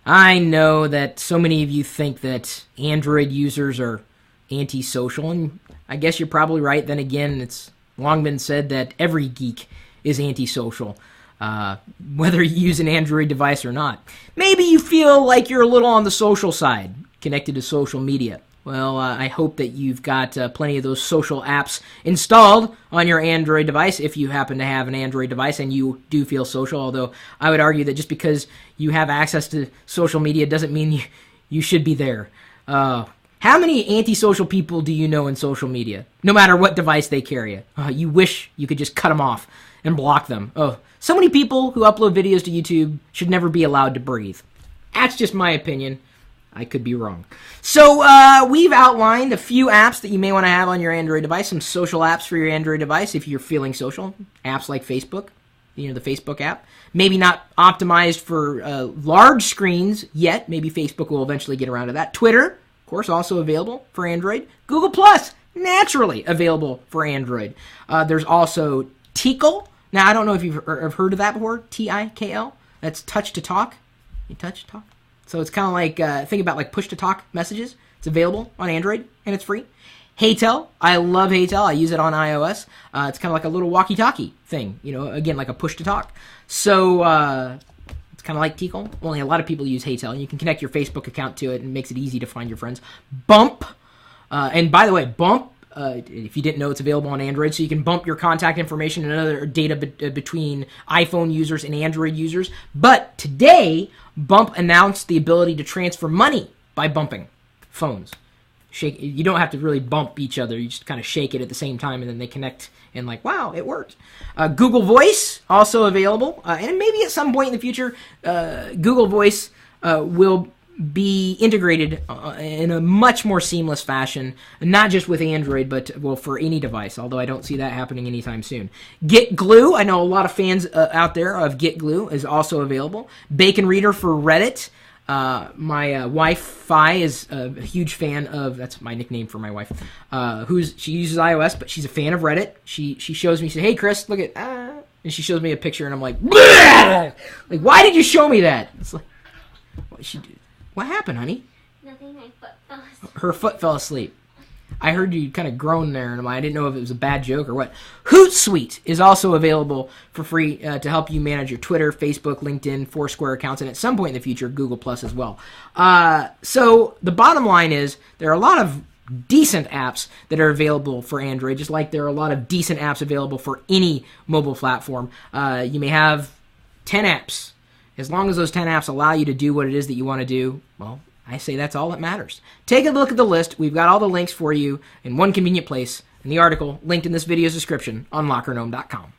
I know that so many of you think that Android users are antisocial, and I guess you're probably right. Then again, it's long been said that every geek is antisocial, whether you use an Android device or not. Maybe you feel like you're a little on the social side, connected to social media. Well, I hope that you've got plenty of those social apps installed on your Android device, if you happen to have an Android device and you do feel social, although I would argue that just because you have access to social media doesn't mean you should be there. How many antisocial people do you know in social media, no matter what device they carry? You wish you could just cut them off and block them. Oh, so many people who upload videos to YouTube should never be allowed to breathe. That's just my opinion. I could be wrong. So we've outlined a few apps that you may want to have on your Android device, some social apps for your Android device if you're feeling social. Apps like Facebook, the Facebook app. Maybe not optimized for large screens yet. Maybe Facebook will eventually get around to that. Twitter, of course, also available for Android. Google Plus, naturally available for Android. There's also Tikl. Now, I don't know if you've heard of that before. Tikl. That's touch to talk. You touch to talk. So it's kind of like, think about like push-to-talk messages. It's available on Android, and it's free. Heytel. I love Heytel. I use it on iOS. It's kind of like a little walkie-talkie thing. Again, like a push-to-talk. So it's kind of like Tikl. Only a lot of people use Heytel. And you can connect your Facebook account to it, and it makes it easy to find your friends. Bump. And by the way, Bump, if you didn't know, it's available on Android, so you can bump your contact information and other data between iPhone users and Android users. But today, Bump announced the ability to transfer money by bumping phones. You don't have to really bump each other. You just kind of shake it at the same time, and then they connect, and like, wow, it worked. Google Voice, also available. And maybe at some point in the future, Google Voice will be integrated in a much more seamless fashion, not just with Android, but for any device, although I don't see that happening anytime soon. Git Glue, I know a lot of fans out there of Git Glue, is also available. Bacon Reader for Reddit. My wife, Fi, is a huge fan of, that's my nickname for my wife, she uses iOS, but she's a fan of Reddit. She shows me, she says, hey Chris, look at, and she shows me a picture, and I'm like, bleh! Like, why did you show me that? It's like, what did she do? What happened, honey? Nothing, my foot fell asleep. Her foot fell asleep. I heard you kind of groan there, and I didn't know if it was a bad joke or what. Hootsuite is also available for free to help you manage your Twitter, Facebook, LinkedIn, Foursquare accounts, and at some point in the future, Google Plus as well. So the bottom line is there are a lot of decent apps that are available for Android, just like there are a lot of decent apps available for any mobile platform. You may have 10 apps. As long as those 10 apps allow you to do what it is that you want to do, well, I say that's all that matters. Take a look at the list. We've got all the links for you in one convenient place in the article linked in this video's description on LockerGnome.com.